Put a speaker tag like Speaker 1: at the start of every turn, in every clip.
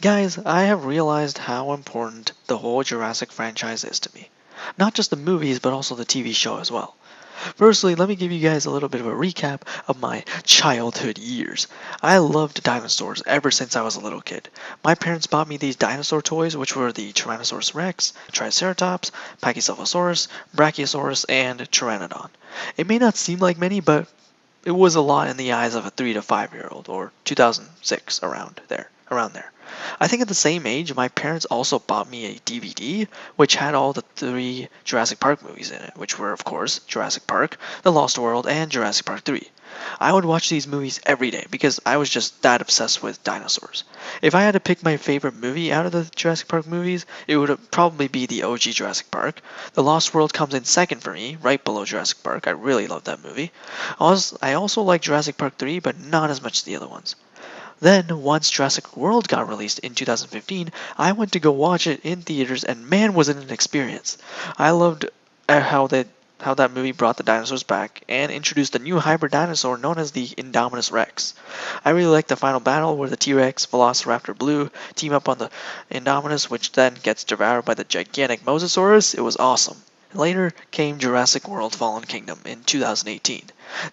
Speaker 1: Guys, I have realized how important the whole Jurassic franchise is to me. Not just the movies, but also the TV show as well. Firstly, let me give you guys a little bit of a recap of my childhood years. I loved dinosaurs ever since I was a little kid. My parents bought me these dinosaur toys, which were the Tyrannosaurus Rex, Triceratops, Pachycephalosaurus, Brachiosaurus, and Pteranodon. It may not seem like many, but it was a lot in the eyes of a 3 to 5 year old, or 2006, around there. I think at the same age, my parents also bought me a DVD, which had all the three Jurassic Park movies in it, which were, of course, Jurassic Park, The Lost World, and Jurassic Park 3. I would watch these movies every day because I was just that obsessed with dinosaurs. If I had to pick my favorite movie out of the Jurassic Park movies, it would probably be the OG Jurassic Park. The Lost World comes in second for me, right below Jurassic Park. I really love that movie. I also like Jurassic Park 3, but not as much as the other ones. Then, once Jurassic World got released in 2015, I went to go watch it in theaters, and man, was it an experience! I loved how that movie brought the dinosaurs back and introduced a new hybrid dinosaur known as the Indominus Rex. I really liked the final battle where the T.rex, Velociraptor Blue team up on the Indominus, which then gets devoured by the gigantic Mosasaurus. It was awesome. Later came Jurassic World Fallen Kingdom in 2018.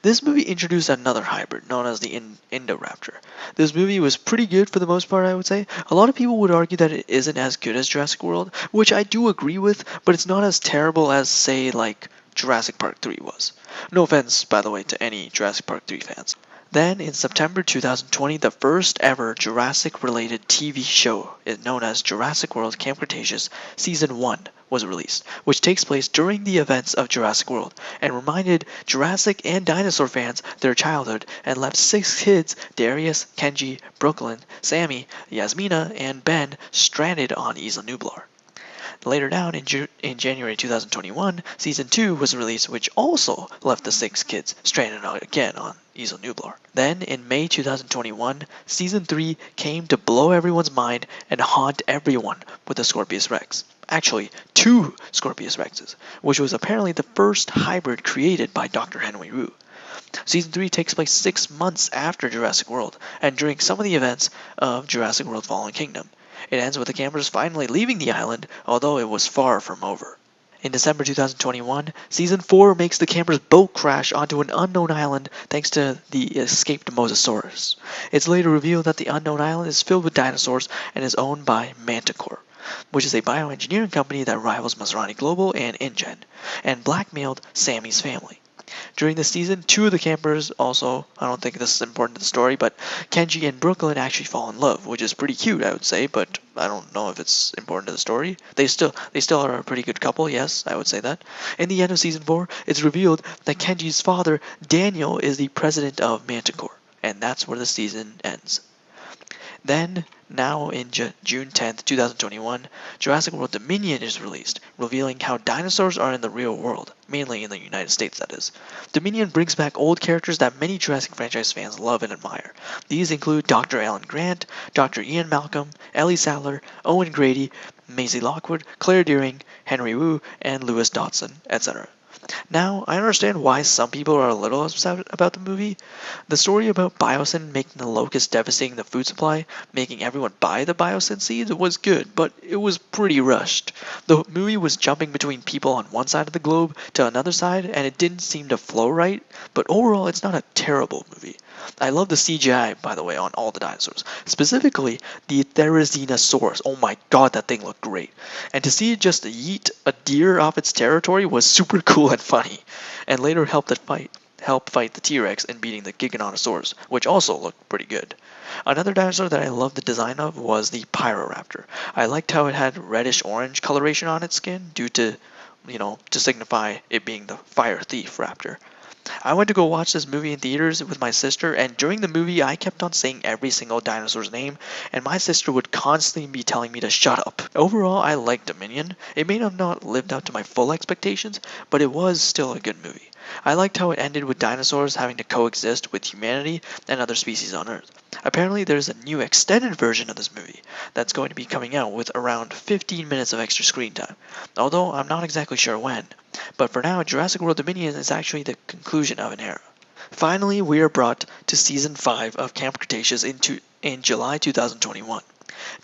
Speaker 1: This movie introduced another hybrid known as the Indoraptor. This movie was pretty good for the most part, I would say. A lot of people would argue that it isn't as good as Jurassic World, which I do agree with, but it's not as terrible as, say, like Jurassic Park 3 was. No offense, by the way, to any Jurassic Park 3 fans. Then, in September 2020, the first ever Jurassic-related TV show, known as Jurassic World Camp Cretaceous Season 1, was released, which takes place during the events of Jurassic World, and reminded Jurassic and dinosaur fans their childhood, and left 6 kids, Darius, Kenji, Brooklyn, Sammy, Yasmina, and Ben, stranded on Isla Nublar. Later down in January 2021, Season 2 was released, which also left the 6 kids stranded again on Isla Nublar. Then, in May 2021, Season 3 came to blow everyone's mind and haunt everyone with the Scorpius Rex. Actually, 2 Scorpius Rexes, which was apparently the first hybrid created by Dr. Henry Wu. Season 3 takes place 6 months after Jurassic World, and during some of the events of Jurassic World Fallen Kingdom. It ends with the campers finally leaving the island, although it was far from over. In December 2021, Season 4 makes the campers' boat crash onto an unknown island thanks to the escaped Mosasaurus. It's later revealed that the unknown island is filled with dinosaurs and is owned by Manticore, which is a bioengineering company that rivals Maserati Global and InGen, and blackmailed Sammy's family. During the season, 2 of the campers also, I don't think this is important to the story, but Kenji and Brooklyn actually fall in love, which is pretty cute, I would say, but I don't know if it's important to the story. They still are a pretty good couple, yes, I would say that. In the end of Season 4, it's revealed that Kenji's father, Daniel, is the president of Manticore, and that's where the season ends. Then, now in June 10th, 2021, Jurassic World Dominion is released, revealing how dinosaurs are in the real world, mainly in the United States, that is. Dominion brings back old characters that many Jurassic franchise fans love and admire. These include Dr. Alan Grant, Dr. Ian Malcolm, Ellie Sattler, Owen Grady, Maisie Lockwood, Claire Dearing, Henry Wu, and Lewis Dodson, etc. Now, I understand why some people are a little upset about the movie. The story about Biosyn making the locusts devastating the food supply, making everyone buy the Biosyn seeds, was good, but it was pretty rushed. The movie was jumping between people on one side of the globe to another side, and it didn't seem to flow right, but overall it's not a terrible movie. I love the CGI, by the way, on all the dinosaurs. Specifically, the Therizinosaurus. Oh my god, that thing looked great. And to see it just yeet a deer off its territory was super cool and funny. And later help fight the T.rex in beating the Giganotosaurus, which also looked pretty good. Another dinosaur that I loved the design of was the Pyro Raptor. I liked how it had reddish-orange coloration on its skin due to, to signify it being the fire thief raptor. I went to go watch this movie in theaters with my sister, and during the movie I kept on saying every single dinosaur's name, and my sister would constantly be telling me to shut up. Overall, I liked Dominion. It may have not lived up to my full expectations, but it was still a good movie. I liked how it ended with dinosaurs having to coexist with humanity and other species on Earth. Apparently there's a new extended version of this movie that's going to be coming out with around 15 minutes of extra screen time, although I'm not exactly sure when. But for now, Jurassic World Dominion is actually the conclusion of an era. Finally, we are brought to Season 5 of Camp Cretaceous in July 2021.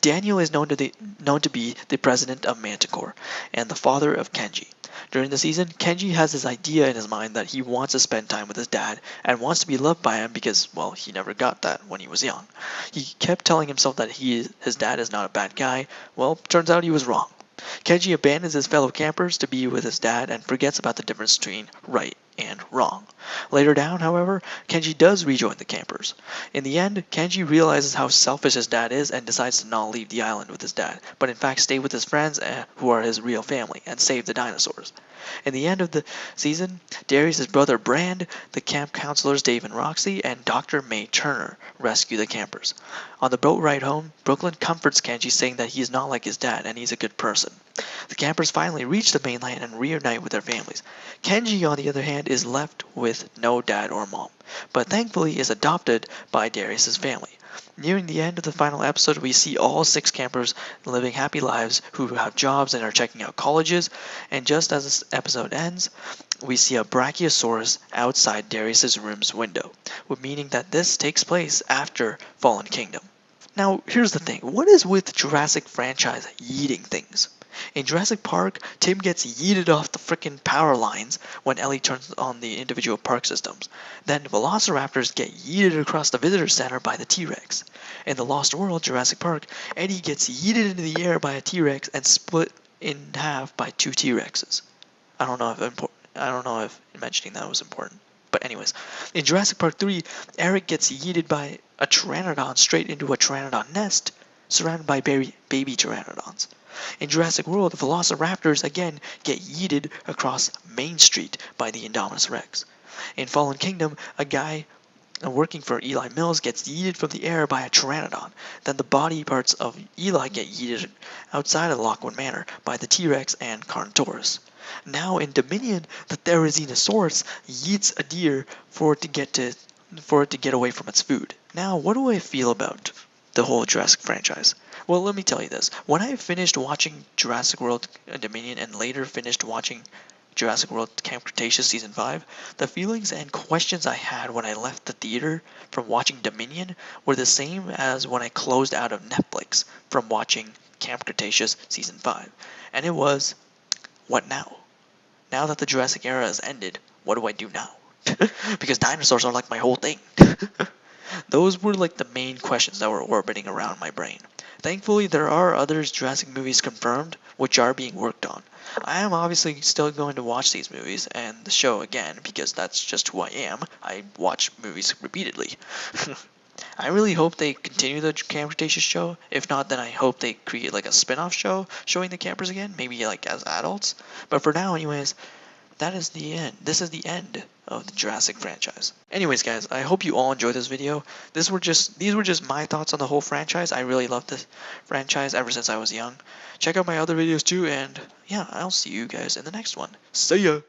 Speaker 1: Daniel is known to be the president of Manticore and the father of Kenji. During the season, Kenji has this idea in his mind that he wants to spend time with his dad and wants to be loved by him because, well, he never got that when he was young. He kept telling himself that his dad is not a bad guy. Well, turns out he was wrong. Kenji abandons his fellow campers to be with his dad and forgets about the difference between right and wrong. Later down, however, Kenji does rejoin the campers. In the end, Kenji realizes how selfish his dad is and decides to not leave the island with his dad, but in fact stay with his friends who are his real family and save the dinosaurs. In the end of the season, Darius' brother Brand, the camp counselors Dave and Roxy, and Dr. May Turner rescue the campers. On the boat ride home, Brooklyn comforts Kenji saying that he is not like his dad and he's a good person. The campers finally reach the mainland and reunite with their families. Kenji, on the other hand, is left with no dad or mom, but thankfully is adopted by Darius' family. Nearing the end of the final episode, we see all 6 campers living happy lives who have jobs and are checking out colleges, and just as this episode ends, we see a Brachiosaurus outside Darius' room's window, meaning that this takes place after Fallen Kingdom. Now, here's the thing. What is with Jurassic Franchise yeeting things? In Jurassic Park, Tim gets yeeted off the frickin' power lines when Ellie turns on the individual park systems. Then Velociraptors get yeeted across the visitor center by the T.rex. In the Lost World, Jurassic Park, Eddie gets yeeted into the air by a T.rex and split in half by 2 T.rexes. I don't know if mentioning that was important. But anyways, in Jurassic Park 3, Eric gets yeeted by a Pteranodon straight into a Pteranodon nest, surrounded by baby Pteranodons. In Jurassic World, Velociraptors again get yeeted across Main Street by the Indominus Rex. In Fallen Kingdom, a guy working for Eli Mills gets yeeted from the air by a Pteranodon. Then the body parts of Eli get yeeted outside of Lockwood Manor by the T-Rex and Carnotaurus. Now in Dominion, the Therizinosaurus yeets a deer for it to get away from its food. Now, what do I feel about the whole Jurassic franchise? Well, let me tell you this. When I finished watching Jurassic World Dominion and later finished watching Jurassic World Camp Cretaceous Season 5, the feelings and questions I had when I left the theater from watching Dominion were the same as when I closed out of Netflix from watching Camp Cretaceous Season 5. And it was, what now? Now that the Jurassic era has ended, what do I do now? Because dinosaurs are like my whole thing. Those were like the main questions that were orbiting around my brain. Thankfully, there are other Jurassic movies confirmed, which are being worked on. I am obviously still going to watch these movies and the show again, because that's just who I am. I watch movies repeatedly. I really hope they continue the Camp Cretaceous show. If not, then I hope they create like a spin-off show showing the campers again, maybe like as adults. But for now, anyways, that is the end. This is the end of the Jurassic franchise. Anyways, guys, I hope you all enjoyed this video. These were just my thoughts on the whole franchise. I really love this franchise ever since I was young. Check out my other videos too, and yeah, I'll see you guys in the next one. See ya!